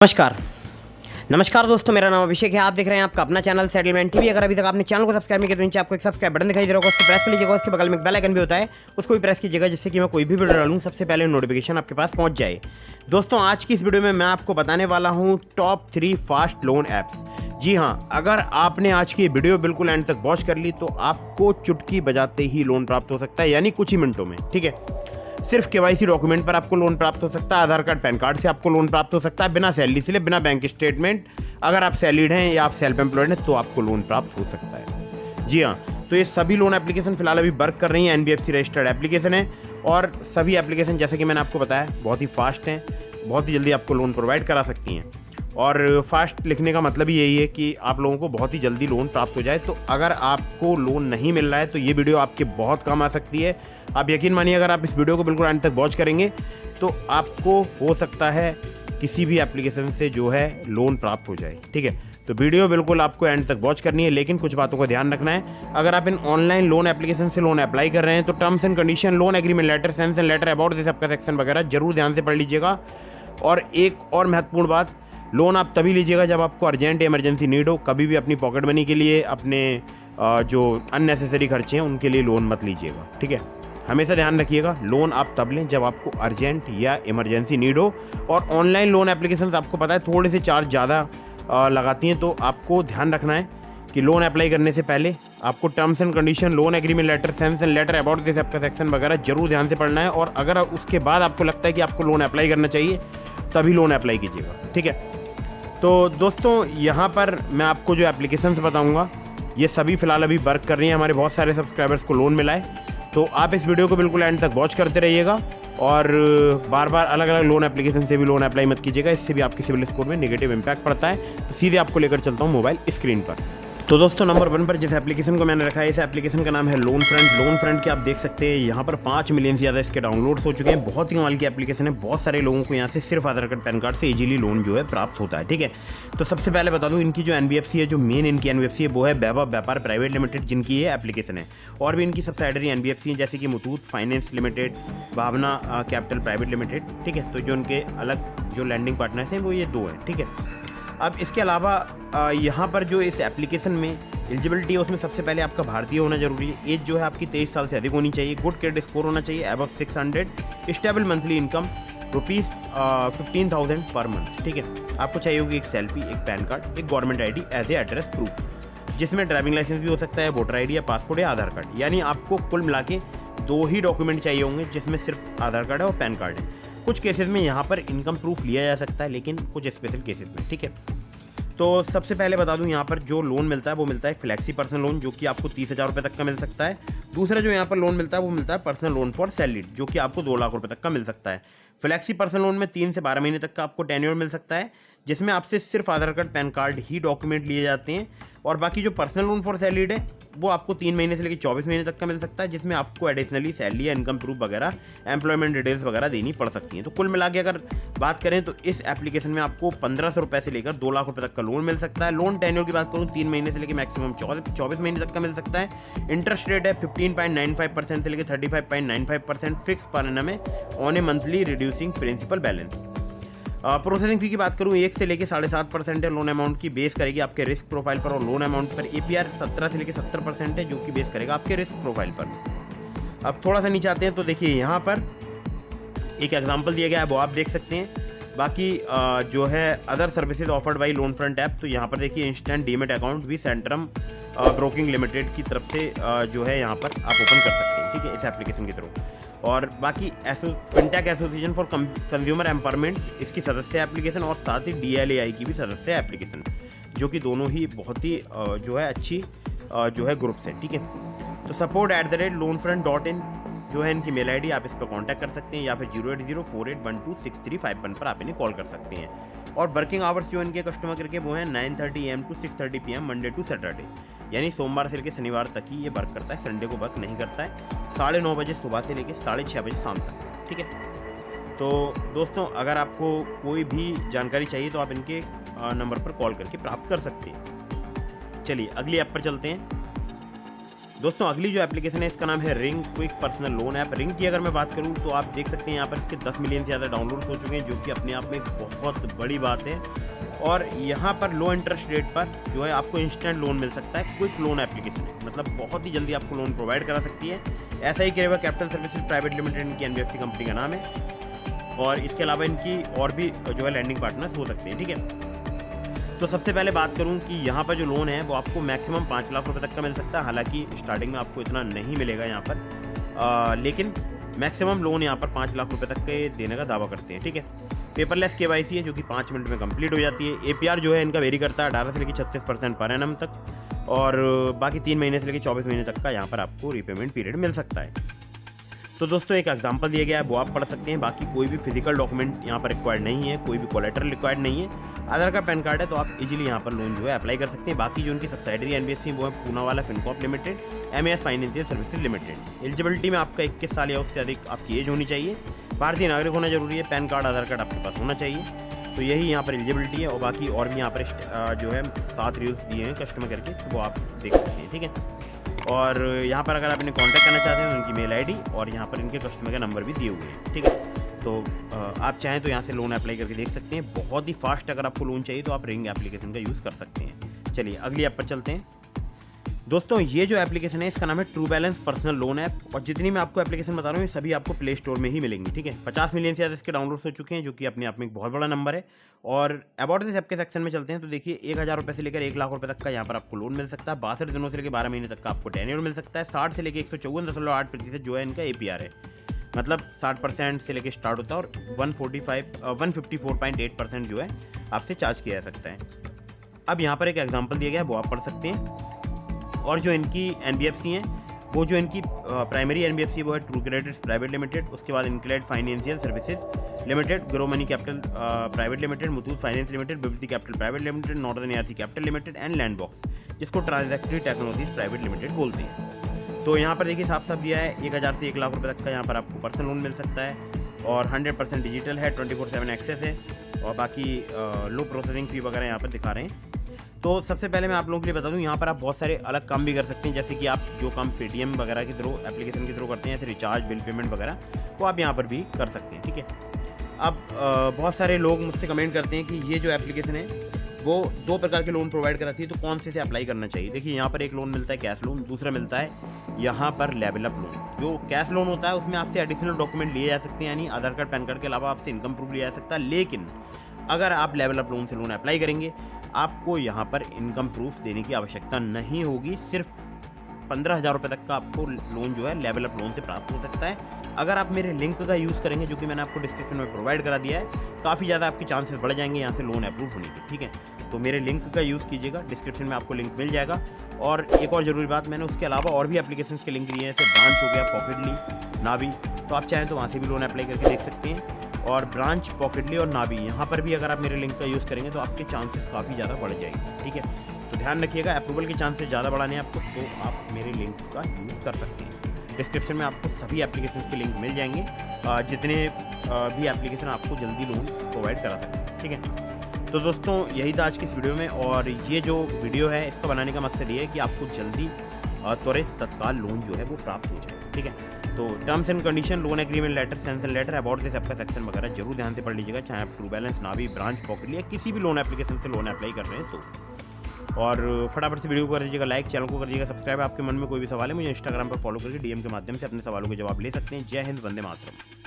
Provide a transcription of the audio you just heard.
नमस्कार। नमस्कार दोस्तों, मेरा नाम अभिषेक है। आप देख रहे हैं आपका अपना चैनल सेटलमेंट टीवी। अगर अभी तक आपने चैनल को सब्सक्राइब नहीं किया तो नीचे आपको एक सब्सक्राइब बटन दिखाई दे रहा होगा, उसको प्रेस कर लीजिएगा। उसके बगल में एक बेल आइकन भी होता है, उसको भी प्रेस कीजिएगा, जिससे कि मैं कोई भी वीडियो डालूं सबसे पहले नोटिफिकेशन आपके पास पहुंच जाए। दोस्तों, आज की इस वीडियो में मैं आपको बताने वाला हूँ टॉप 3 फास्ट लोन ऐप्स। जी हाँ, अगर आपने आज की वीडियो बिल्कुल एंड तक वॉच कर ली तो आपको चुटकी बजाते ही लोन प्राप्त हो सकता है, यानी कुछ ही मिनटों में। ठीक है, सिर्फ केवाईसी डॉक्यूमेंट पर आपको लोन प्राप्त हो सकता है। आधार कार्ड, पैन कार्ड से आपको लोन प्राप्त हो सकता है, बिना सैलरी स्लिप, बिना बैंक स्टेटमेंट। अगर आप सैलरीड हैं या आप सेल्फ एम्प्लॉयड हैं तो आपको लोन प्राप्त हो सकता है। जी हाँ, तो ये सभी लोन एप्लीकेशन फिलहाल अभी वर्क कर रही हैं। एनबीएफसी रजिस्टर्ड एप्लीकेशन है और सभी एप्लीकेशन, जैसे कि मैंने आपको बताया, बहुत ही फास्ट हैं, बहुत ही जल्दी आपको लोन प्रोवाइड करा सकती हैं। और फास्ट लिखने का मतलब ही यही है कि आप लोगों को बहुत ही जल्दी लोन प्राप्त हो जाए। तो अगर आपको लोन नहीं मिल रहा है तो ये वीडियो आपके बहुत काम आ सकती है। आप यकीन मानिए, अगर आप इस वीडियो को बिल्कुल अंत तक वॉच करेंगे तो आपको हो सकता है किसी भी एप्लीकेशन से जो है लोन प्राप्त हो जाए। ठीक है, तो वीडियो बिल्कुल आपको एंड तक वॉच करनी है, लेकिन कुछ बातों का ध्यान रखना है। अगर आप इन ऑनलाइन लोन एप्लीकेशन से लोन अप्लाई कर रहे हैं तो terms and condition, loan agreement letter, sanction letter about this आपका सेक्शन वगैरह जरूर ध्यान से पढ़ लीजिएगा। और एक और महत्वपूर्ण बात, लोन आप तभी लीजिएगा जब आपको अर्जेंट इमरजेंसी नीड हो। कभी भी अपनी पॉकेट मनी के लिए, अपने जो अननेसेसरी खर्चे हैं उनके लिए लोन मत लीजिएगा। ठीक है, हमेशा ध्यान रखिएगा, लोन आप तब लें जब आपको अर्जेंट या इमरजेंसी नीड हो। और ऑनलाइन लोन एप्लीकेशन आपको पता है थोड़े से चार्ज ज़्यादा लगाती हैं, तो आपको ध्यान रखना है कि लोन अप्लाई करने से पहले आपको terms and condition, loan agreement letter, sanction letter about this आपका सेक्शन वगैरह जरूर ध्यान से पढ़ना है। और अगर उसके बाद आपको लगता है कि आपको लोन अप्लाई करना चाहिए तभी लोन अप्लाई कीजिएगा। ठीक है, तो दोस्तों यहाँ पर मैं आपको जो एप्लीकेशंस बताऊँगा ये सभी फिलहाल अभी वर्क कर रही हैं। हमारे बहुत सारे सब्सक्राइबर्स को लोन मिला है, तो आप इस वीडियो को बिल्कुल एंड तक वॉच करते रहिएगा। और बार बार अलग अलग लोन एप्लीकेशन से भी लोन अप्लाई मत कीजिएगा, इससे भी आपके सिविल स्कोर में नेगेटिव इंपैक्ट पड़ता है। तो सीधे आपको लेकर चलता हूँ मोबाइल स्क्रीन पर। तो दोस्तों, नंबर 1 पर जिस एप्लीकेशन को मैंने रखा है, इस एप्लीकेशन का नाम है लोन फ्रंट। लोन फ्रंट के आप देख सकते हैं यहाँ पर 5 मिलियन से ज़्यादा इसके डाउनलोड्स हो चुके हैं। बहुत ही कमाल की एप्लीकेशन है। बहुत सारे लोगों को यहाँ से सिर्फ आधार कार्ड, पैन कार्ड से इजीली लोन जो है प्राप्त होता है। ठीक है, तो सबसे पहले बता दूँ, इनकी जो एनबीएफसी है, जो मेन इनकी एनबीएफसी है वो है वैभव व्यापार प्राइवेट लिमिटेड, जिनकी ये एप्लीकेशन है। और भी इनकी सब्सिडरी एनबीएफसी है, जैसे कि मुथूट फाइनेंस लिमिटेड, भावना कैपिटल प्राइवेट लिमिटेड। ठीक है, तो जो उनके अलग जो लैंडिंग पार्टनर्स हैं वो ये 2 हैं। ठीक है, अब इसके अलावा यहाँ पर जो इस एप्लीकेशन में एलिजिबिलिटी है उसमें सबसे पहले आपका भारतीय होना जरूरी है। एज जो है आपकी 23 साल से अधिक होनी चाहिए। गुड क्रेडिट स्कोर होना चाहिए above 600। Stable monthly income ₹15,000 per month. ठीक है, आपको चाहिए होगी एक सेल्फी, एक पैन कार्ड, एक government ID as a address proof, जिसमें ड्राइविंग लाइसेंस भी हो सकता है, वोटर आईडी या पासपोर्ट या आधार कार्ड। यानी आपको कुल मिला के 2 ही डॉक्यूमेंट चाहिए होंगे, जिसमें सिर्फ आधार कार्ड है और पैन कार्ड है। कुछ केसेस में यहाँ पर इनकम प्रूफ लिया जा सकता है, लेकिन कुछ स्पेशल केसेस में। ठीक है, तो सबसे पहले बता दूं, यहाँ पर जो लोन मिलता है वो मिलता है फ्लेक्सी पर्सनल लोन, जो कि आपको 30,000 रुपये तक का मिल सकता है। दूसरा जो यहाँ पर लोन मिलता है वो मिलता है पर्सनल लोन फॉर सैलरीड, जो कि आपको 2 लाख रुपये तक का मिल सकता है। फ्लेक्सी पर्सनल लोन में 3 से 12 महीने तक का आपको टेन्योर मिल सकता है, जिसमें आपसे सिर्फ आधार कार्ड, पैन कार्ड ही डॉक्यूमेंट लिए जाते हैं। और बाकी जो पर्सनल लोन फॉर सैलरीड है वो आपको 3 महीने से लेकर 24 महीने तक का मिल सकता है, जिसमें आपको एडिशनली सैलरी या इनकम प्रूफ वगैरह, एम्प्लॉयमेंट डिटेल्स वगैरह देनी पड़ सकती हैं। तो कुल मिला के अगर बात करें तो इस एप्लीकेशन में आपको 1500 रुपये से लेकर 2 लाख रुपये तक का लोन मिल सकता है। लोन टेन्योर की बात करूँ 3 महीने से लेकर मैक्सिमम 24 महीने तक का मिल सकता है। इंटरेस्ट रेट है 15.95% से लेकर 35.95% फिक्स पर एनम है on a monthly reducing principal balance. Processing fee की बात करूँ 1 से लेकर 7.5% है लोन अमाउंट की, बेस करेगी आपके रिस्क प्रोफाइल पर। और लोन अमाउंट पर एपीआर 17 से लेकर 70% है, जो कि बेस करेगा आपके रिस्क प्रोफाइल पर। अब थोड़ा सा नीचे आते हैं तो देखिए यहाँ पर एक एग्जांपल दिया गया है, वो आप देख सकते हैं। बाकी जो है other services offered by loan front app, तो यहाँ पर देखिए इंस्टेंट डीमेट अकाउंट भी सेंट्रम ब्रोकिंग लिमिटेड की तरफ से जो है यहाँ पर आप ओपन कर सकते हैं। ठीक है, इस एप्लीकेशन के थ्रू। और बाकी fintech association for consumer empowerment इसकी सदस्य एप्लीकेशन, और साथ ही DLAI की भी सदस्य एप्लीकेशन, जो कि दोनों ही बहुत ही जो है अच्छी जो है ग्रुप्स है। ठीक है, तो support@loanfront.in जो है इनकी मेल आईडी, आप इस पर कांटेक्ट कर सकते हैं, या फिर 08048126351 पर आप इन्हें कॉल कर सकते हैं। और वर्किंग आवर्स जो इनके कस्टमर करके वो हैं 9:30 AM to 6:30 PM Monday to Saturday, यानी सोमवार से लेकर शनिवार तक ही ये वर्क करता है, संडे को वर्क नहीं करता है। 9:30 बजे सुबह से लेकर 6:30 बजे शाम तक। ठीक है, तो दोस्तों अगर आपको कोई भी जानकारी चाहिए तो आप इनके नंबर पर कॉल करके प्राप्त कर सकते हैं। चलिए अगली ऐप पर चलते हैं। दोस्तों अगली जो एप्लीकेशन है इसका नाम है ring quick personal loan app. Ring की अगर मैं बात करूं तो आप देख सकते हैं यहाँ पर इसके 10 मिलियन से ज़्यादा डाउनलोड हो चुके हैं, जो कि अपने आप में एक बहुत बड़ी बात है। और यहाँ पर लो इंटरेस्ट रेट पर जो है आपको इंस्टेंट लोन मिल सकता है। क्विक लोन एप्लीकेशन है, मतलब बहुत ही जल्दी आपको लोन प्रोवाइड करा सकती है। ऐसा ही करेगा कैपिटल सर्विसेज प्राइवेट लिमिटेड इनकी NBFC कंपनी का नाम है, और इसके अलावा इनकी और भी जो है लैंडिंग पार्टनर्स हो सकते हैं। ठीक है, तो सबसे पहले बात करूं कि यहाँ पर जो लोन है वो आपको मैक्सिमम 5 लाख रुपए तक का मिल सकता है। हालांकि स्टार्टिंग में आपको इतना नहीं मिलेगा यहाँ पर, लेकिन मैक्सिमम लोन यहाँ पर 5 लाख रुपए तक के देने का दावा करते हैं। ठीक है, पेपरलेस KYC है जो कि 5 मिनट में कंप्लीट हो जाती है। APR जो है इनका वेरी करता है 18 से लेकर 36% पर एनम तक, और बाकी 3 महीने से लेकर 24 महीने तक का यहाँ पर आपको रीपेमेंट पीरियड मिल सकता है। तो दोस्तों एक एग्जांपल दिया गया है, वो आप पढ़ सकते हैं। बाकी कोई भी फिजिकल डॉक्यूमेंट यहाँ पर रिक्वायर्ड नहीं है, कोई भी कोलेटरल रिक्वायर्ड नहीं है। आधार कार्ड पैन कार्ड है तो आप इजीली यहाँ पर लोन जो है अप्लाई कर सकते हैं। बाकी जो उनकी सब्सिडरी NBFC वो है Poonawalla Fincorp limited, MAS financial services limited. Eligibility में आपका 21 साल या उससे अधिक आपकी एज होनी चाहिए, भारतीय नागरिक होना जरूरी है, पैन कार्ड आधार कार्ड आपके पास होना चाहिए। तो यही यहाँ पर एलिजिबिलिटी है, और बाकी और भी यहाँ पर जो है 7 रूल्स दिए हैं कस्टमर करके, तो वो आप देख सकते हैं। ठीक है, और यहाँ पर अगर आप इन्हें कॉन्टैक्ट करना चाहते हैं उनकी मेल ID और यहाँ पर इनके कस्टमर का नंबर भी दिए हुए हैं। ठीक है, तो आप चाहें तो यहाँ से लोन अप्लाई करके देख सकते हैं। बहुत ही फास्ट अगर आपको लोन चाहिए तो आप रिंग एप्लीकेशन का यूज़ कर सकते हैं। चलिए अगली ऐप पर चलते हैं। दोस्तों ये जो एप्लीकेशन है इसका नाम है true balance personal loan app, और जितनी मैं आपको एप्लीकेशन बता रहा हूँ ये सभी आपको प्ले स्टोर में ही मिलेंगी। ठीक है, 50 मिलियन से ज़्यादा इसके डाउनलोड हो चुके हैं, जो कि अपने आप में एक बहुत बड़ा नंबर है। और अबाउट दिस ऐप के सेक्शन में चलते हैं तो देखिए 1000 रुपये से लेकर 1 लाख रुपये तक का यहाँ पर आपको लोन मिल सकता है। 62 दिनों से लेकर 12 महीने तक का आपको टेन्योर मिल सकता है। 60 से लेकर 154.8% जो है इनका APR है, मतलब 60% से लेकर स्टार्ट होता है, और 154.8% जो है आपसे चार्ज किया जा सकता है। अब यहाँ पर एक एग्जाम्पल दिया गया है, वो आप पढ़ सकते हैं। और जो इनकी NBFC हैं वो जो इनकी प्राइमरी NBFC वो है ट्रू क्रेडिट प्राइवेट लिमिटेड, उसके बाद InCred financial services limited, grow money capital private limited, Muthoot finance limited, Vivriti capital private limited, northern ARC capital limited and Lendbox, जिसको ट्रांजैक्टरी टेक्नोलॉजीज प्राइवेट लिमिटेड बोलते हैं। तो यहाँ पर देखिए साफ साफ दिया है 1000 से 1 लाख रुपये तक का यहाँ पर आपको पर्सनल लोन मिल सकता है, और 100% डिजिटल है, 24/7 एक्सेस है, और बाकी लो प्रोसेसिंग फी वगैरह यहाँ पर दिखा रहे हैं। तो सबसे पहले मैं आप लोगों के लिए बता दूं, यहाँ पर आप बहुत सारे अलग काम भी कर सकते हैं, जैसे कि आप जो काम पेटीएम वगैरह के थ्रू एप्लीकेशन के थ्रू करते हैं, जैसे रिचार्ज, बिल पेमेंट वगैरह, वो आप यहाँ पर भी कर सकते हैं। ठीक है, अब बहुत सारे लोग मुझसे कमेंट करते हैं कि ये जो एप्लीकेशन है वो 2 प्रकार के लोन प्रोवाइड कराती है, तो कौन से अप्लाई करना चाहिए। देखिए यहाँ पर एक लोन मिलता है कैश लोन, दूसरा मिलता है यहाँ पर लेवल अप लोन। जो कैश लोन होता है उसमें आपसे एडिशनल डॉक्यूमेंट लिए जा सकते हैं, यानी आधार कार्ड पैन कार्ड के अलावा आपसे इनकम प्रूफ लिया जा सकता है। लेकिन अगर आप लेवल अप लोन से लोन अप्लाई करेंगे आपको यहाँ पर इनकम प्रूफ देने की आवश्यकता नहीं होगी। सिर्फ 15,000 रुपये तक का आपको लोन जो है लेवल अप लोन से प्राप्त हो सकता है। अगर आप मेरे लिंक का यूज़ करेंगे, जो कि मैंने आपको डिस्क्रिप्शन में प्रोवाइड करा दिया है, काफ़ी ज़्यादा आपके चांसेस बढ़ जाएंगे यहाँ से लोन अप्रूव होने के। ठीक है, तो मेरे लिंक का यूज़ कीजिएगा, डिस्क्रिप्शन में आपको लिंक मिल जाएगा। और एक और ज़रूरी बात, मैंने उसके अलावा और भी एप्लीकेशन के लिंक दिए हैं, जैसे ब्रांच हो गया, पॉकेटली, नावी, तो आप चाहें तो वहाँ से भी लोन अप्लाई करके देख सकते हैं। और ब्रांच, पॉकेटली और नावी, यहाँ पर भी अगर आप मेरे लिंक का यूज़ करेंगे तो आपके चांसेस काफ़ी ज़्यादा बढ़ जाएंगे। ठीक है, तो ध्यान रखिएगा, अप्रूवल के चांसेस ज़्यादा बढ़ाने हैं आपको, तो आप मेरे लिंक का यूज़ कर सकते हैं। डिस्क्रिप्शन में आपको सभी एप्लीकेशन के लिंक मिल जाएंगे, जितने भी एप्लीकेशन आपको जल्दी लोन प्रोवाइड करा सकते हैं। ठीक है, तो दोस्तों यही था आज की इस वीडियो में, और ये जो वीडियो है इसका बनाने का मकसद ये है कि आपको जल्दी त्वरित तत्काल लोन जो है वो प्राप्त हो जाए। ठीक है, तो terms and condition, loan agreement letter, sanction letter, about this आपका सेक्शन वगैरह जरूर ध्यान से पढ़ लीजिएगा, चाहे आप true balance, Navi, branch, pocketly या किसी भी लोन एप्लीकेशन से लोन अप्लाई कर रहे हैं तो। और फटाफट से वीडियो को कर दीजिएगा लाइक, चैनल को कर दीजिएगा सब्सक्राइब। आपके मन में कोई भी सवाल है मुझे इंस्टाग्राम पर फॉलो करके DM के माध्यम से अपने सवालों के जवाब ले सकते हैं। जय हिंद, वंदे मातरम।